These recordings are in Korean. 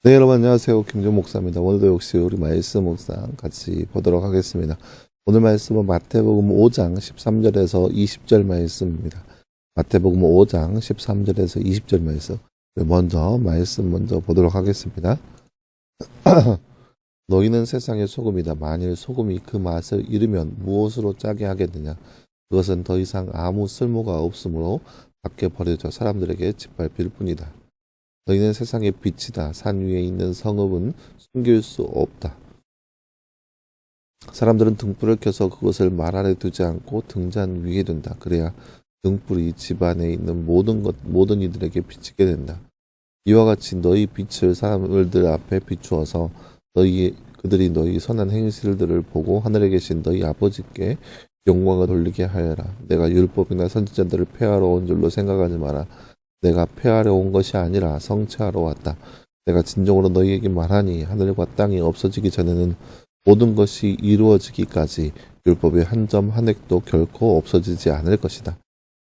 네, 여러분 안녕하세요. 김준 목사입니다. 오늘도 역시 우리 말씀 묵상 같이 보도록 하겠습니다. 오늘 말씀은 마태복음 5장 13절에서 20절 말씀입니다. 마태복음 5장 13절에서 20절 말씀. 말씀 먼저 보도록 하겠습니다. 너희는 세상의 소금이다. 만일 소금이 그 맛을 잃으면 무엇으로 짜게 하겠느냐? 그것은 더 이상 아무 쓸모가 없으므로 밖에 버려져 사람들에게 짓밟힐 뿐이다. 너희는 세상의 빛이다. 산 위에 있는 성읍은 숨길 수 없다. 사람들은 등불을 켜서 그것을 말 아래 두지 않고 등잔 위에 둔다. 그래야 등불이 집 안에 있는 모든 이들에게 비치게 된다. 이와 같이 너희 빛을 사람들 앞에 비추어서 그들이 너희 선한 행실들을 보고 하늘에 계신 너희 아버지께 영광을 돌리게 하여라. 내가 율법이나 선지자들을 폐하러 온 줄로 생각하지 마라. 내가 폐하러 온 것이 아니라 성취하러 왔다. 내가 진정으로 너희에게 말하니 하늘과 땅이 없어지기 전에는 모든 것이 이루어지기까지 율법의 한 점 한 획도 결코 없어지지 않을 것이다.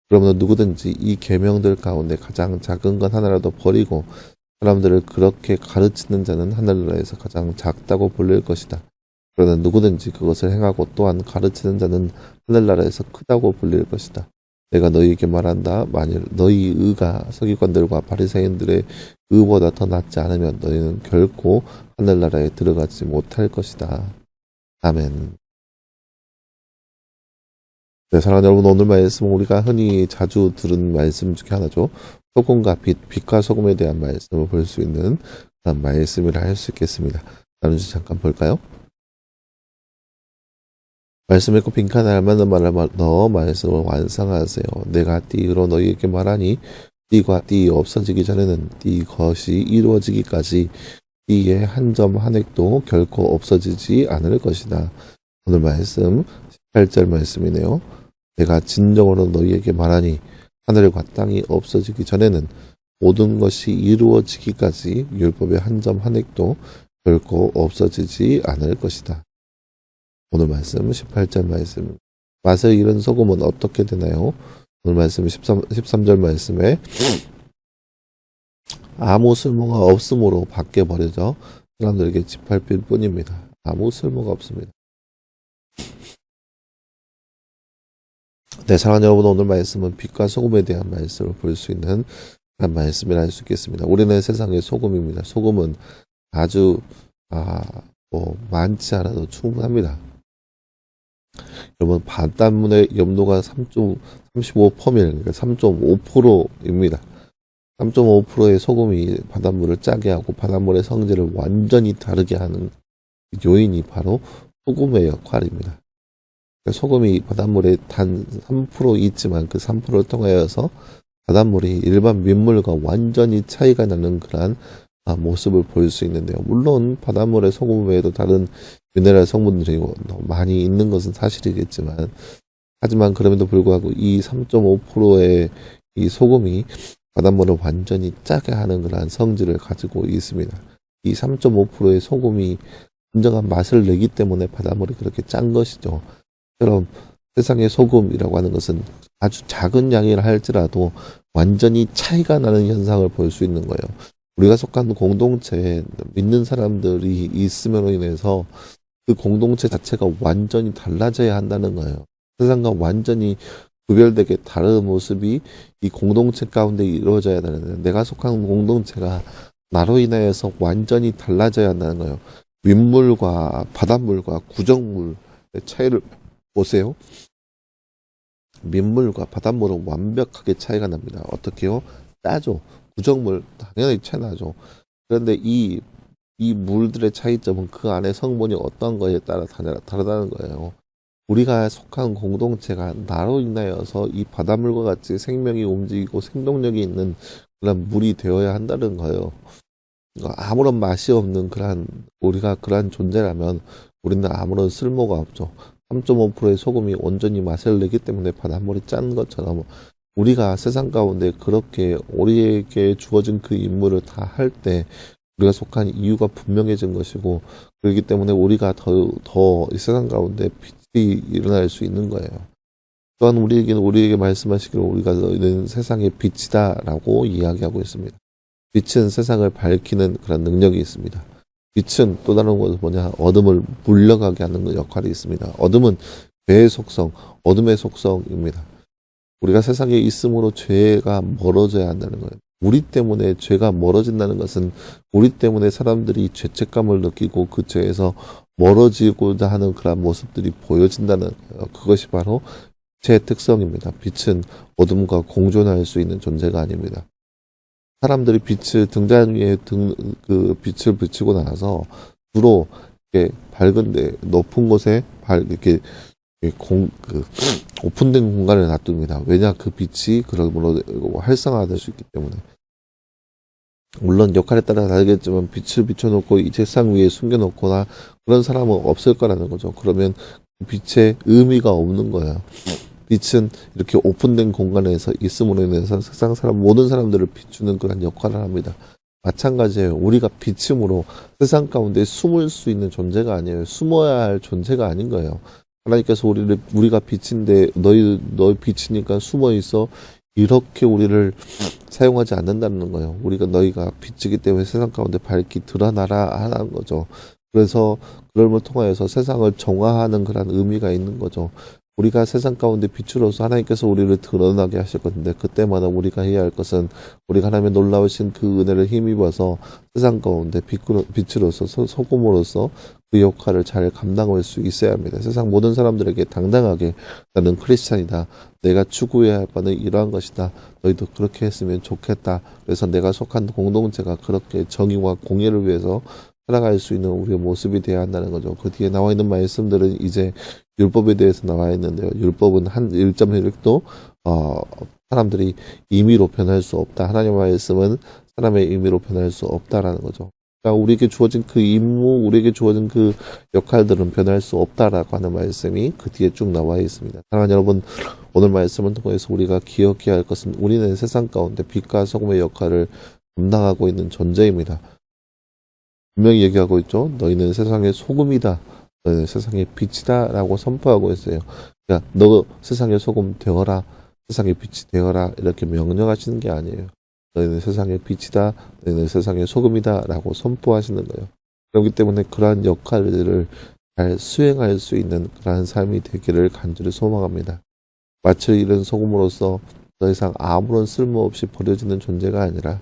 그러므로 누구든지 이 계명들 가운데 가장 작은 것 하나라도 버리고 사람들을 그렇게 가르치는 자는 하늘나라에서 가장 작다고 불릴 것이다. 그러나 누구든지 그것을 행하고 또한 가르치는 자는 하늘나라에서 크다고 불릴 것이다. 내가 너희에게 말한다. 만일 너희 의가 서기관들과 바리새인들의 의보다 더 낫지 않으면 너희는 결코 하늘나라에 들어가지 못할 것이다. 아멘. 네, 사랑하는 여러분, 오늘 말씀은 우리가 흔히 자주 들은 말씀 중에 하나죠. 소금과 빛과 소금에 대한 말씀을 볼 수 있는 그런 말씀이라 할 수 있겠습니다. 다른 주 잠깐 볼까요? 말씀 읽고 빈칸에 알맞는 말을 넣어 말씀을 완성하세요. 내가 띠로 너희에게 말하니 띠과 띠 없어지기 전에는 띠 것이 이루어지기까지 띠의 한 점 한 획도 결코 없어지지 않을 것이다. 오늘 말씀 18절 말씀이네요. 내가 진정으로 너희에게 말하니 하늘과 땅이 없어지기 전에는 모든 것이 이루어지기까지 율법의 한 점 한 획도 결코 없어지지 않을 것이다. 오늘 말씀 18절 말씀. 맛을 잃은 소금은 어떻게 되나요? 오늘 말씀 13절 말씀에 아무 쓸모가 없으므로 밖에 버려져 사람들에게 짓밟힐 뿐입니다. 아무 쓸모가 없습니다. 네, 사랑하는 여러분, 오늘 말씀은 빛과 소금에 대한 말씀을 볼 수 있는 그런 말씀이라 할 수 있겠습니다. 우리는 세상의 소금입니다. 소금은 아주 많지 않아도 충분합니다. 여러분, 바닷물의 염도가 3.35%밀, 그러니까 3.5%입니다. 3.5%의 소금이 바닷물을 짜게 하고 바닷물의 성질을 완전히 다르게 하는 요인이 바로 소금의 역할입니다. 그러니까 소금이 바닷물에 단 3% 있지만 그 3%를 통하여서 바닷물이 일반 민물과 완전히 차이가 나는 그러한 모습을 볼 수 있는데요. 물론 바닷물에 소금 외에도 다른 미네랄 성분들이 많이 있는 것은 사실이겠지만, 하지만 그럼에도 불구하고 이 3.5%의 이 소금이 바닷물을 완전히 짜게 하는 그러한 성질을 가지고 있습니다. 이 3.5%의 소금이 진정한 맛을 내기 때문에 바닷물이 그렇게 짠 것이죠. 그럼 세상의 소금이라고 하는 것은 아주 작은 양이라 할지라도 완전히 차이가 나는 현상을 볼 수 있는 거예요. 우리가 속한 공동체에 믿는 사람들이 있음으로 인해서 그 공동체 자체가 완전히 달라져야 한다는 거예요. 세상과 완전히 구별되게 다른 모습이 이 공동체 가운데 이루어져야 되는데, 내가 속한 공동체가 나로 인하여서 완전히 달라져야 한다는 거예요. 윗물과 바닷물과 구정물의 차이를 보세요. 민물과 바닷물은 완벽하게 차이가 납니다. 어떻게요? 짜죠. 구정물 당연히 차이 나죠. 그런데 이 물들의 차이점은 그 안에 성분이 어떤 거에 따라 다르다는 거예요. 우리가 속한 공동체가 나로 인하여서 이 바닷물과 같이 생명이 움직이고 생동력이 있는 그런 물이 되어야 한다는 거예요. 아무런 맛이 없는 우리가 그러한 존재라면 우리는 아무런 쓸모가 없죠. 3.5%의 소금이 온전히 맛을 내기 때문에 바닷물이 짠 것처럼 우리가 세상 가운데 그렇게 우리에게 주어진 그 임무를 다 할 때 우리가 속한 이유가 분명해진 것이고, 그렇기 때문에 우리가 더 이 세상 가운데 빛이 일어날 수 있는 거예요. 또한 우리에게 말씀하시기를 우리가 너희는 세상의 빛이다라고 이야기하고 있습니다. 빛은 세상을 밝히는 그런 능력이 있습니다. 빛은 또 다른 것은 뭐냐? 어둠을 물러가게 하는 역할이 있습니다. 어둠은 죄의 속성, 어둠의 속성입니다. 우리가 세상에 있음으로 죄가 멀어져야 한다는 거예요. 우리 때문에 죄가 멀어진다는 것은 우리 때문에 사람들이 죄책감을 느끼고 그 죄에서 멀어지고자 하는 그런 모습들이 보여진다는 거예요. 그것이 바로 빛의 특성입니다. 빛은 어둠과 공존할 수 있는 존재가 아닙니다. 사람들이 빛을 등잔 위에 그 빛을 비추고 나서 주로 이렇게 밝은데 높은 곳에 이렇게 오픈된 공간을 놔둡니다. 왜냐? 그 빛이 그러므로 활성화될 수 있기 때문에. 물론 역할에 따라 다르겠지만 빛을 비춰놓고 이 책상 위에 숨겨놓거나 그런 사람은 없을 거라는 거죠. 그러면 빛의 의미가 없는 거예요. 빛은 이렇게 오픈된 공간에서 있음으로 인해서 세상 모든 사람들을 비추는 그런 역할을 합니다. 마찬가지예요. 우리가 빛임으로 세상 가운데 숨을 수 있는 존재가 아니에요. 숨어야 할 존재가 아닌 거예요. 하나님께서 우리가 빛인데 너희 빛이니까 숨어 있어. 이렇게 우리를 사용하지 않는다는 거예요. 너희가 빛이기 때문에 세상 가운데 밝히 드러나라 하는 거죠. 그래서 그걸 통하여서 세상을 정화하는 그런 의미가 있는 거죠. 우리가 세상 가운데 빛으로서 하나님께서 우리를 드러나게 하실 건데 그때마다 우리가 해야 할 것은 우리가 하나님의 놀라우신 그 은혜를 힘입어서 세상 가운데 빛으로서 소금으로서 그 역할을 잘 감당할 수 있어야 합니다. 세상 모든 사람들에게 당당하게 나는 크리스찬이다. 내가 추구해야 할 바는 이러한 것이다. 너희도 그렇게 했으면 좋겠다. 그래서 내가 속한 공동체가 그렇게 정의와 공의를 위해서 살아갈 수 있는 우리의 모습이 되어야 한다는 거죠. 그 뒤에 나와 있는 말씀들은 이제 율법에 대해서 나와 있는데요. 율법은 한 1.1도 사람들이 임의로 변할 수 없다. 하나님의 말씀은 사람의 임의로 변할 수 없다라는 거죠. 그러니까 우리에게 주어진 그 임무, 우리에게 주어진 그 역할들은 변할 수 없다라고 하는 말씀이 그 뒤에 쭉 나와 있습니다. 사랑하는 여러분, 오늘 말씀을 통해서 우리가 기억해야 할 것은 우리는 세상 가운데 빛과 소금의 역할을 감당하고 있는 존재입니다. 분명히 얘기하고 있죠. 너희는 세상의 소금이다. 너희는 세상의 빛이다. 라고 선포하고 있어요. 그러니까 너 세상의 소금 되어라. 세상의 빛이 되어라. 이렇게 명령하시는 게 아니에요. 너희는 세상의 빛이다. 너희는 세상의 소금이다. 라고 선포하시는 거예요. 그렇기 때문에 그러한 역할들을 잘 수행할 수 있는 그러한 삶이 되기를 간절히 소망합니다. 마치 이런 소금으로서 더 이상 아무런 쓸모없이 버려지는 존재가 아니라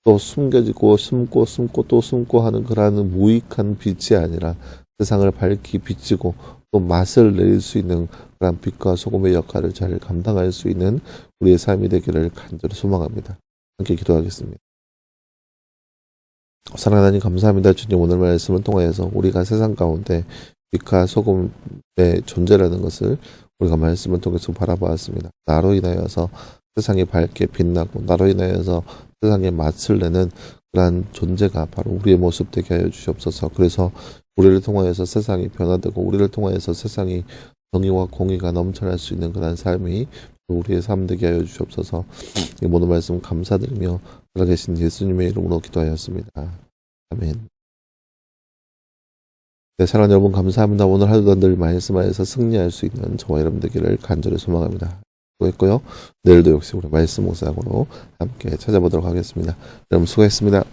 또 숨겨지고 숨고 또 숨고 하는 그러한 무익한 빛이 아니라 세상을 밝히 비치고 또 맛을 낼 수 있는 그런 빛과 소금의 역할을 잘 감당할 수 있는 우리의 삶이 되기를 간절히 소망합니다. 함께 기도하겠습니다. 사랑하는 하나님 감사합니다. 주님 오늘 말씀을 통하여서 우리가 세상 가운데 빛과 소금의 존재라는 것을 우리가 말씀을 통해서 바라보았습니다. 나로 인하여서 세상이 밝게 빛나고 나로 인하여서 세상에 맛을 내는 그러한 존재가 바로 우리의 모습 되게 하여 주시옵소서. 그래서 우리를 통하여서 세상이 변화되고 우리를 통하여서 세상이 정의와 공의가 넘쳐날 수 있는 그러한 삶이 우리의 삶 되게 하여 주시옵소서. 이 모든 말씀 감사드리며 살아계신 예수님의 이름으로 기도하였습니다. 아멘. 네, 사랑하는 여러분 감사합니다. 오늘 하루도 늘 말씀하여서 승리할 수 있는 저와 여러분 되기를 간절히 소망합니다. 수고했고요. 내일도 역시 우리 말씀 묵상으로 함께 찾아보도록 하겠습니다. 여러분 수고했습니다.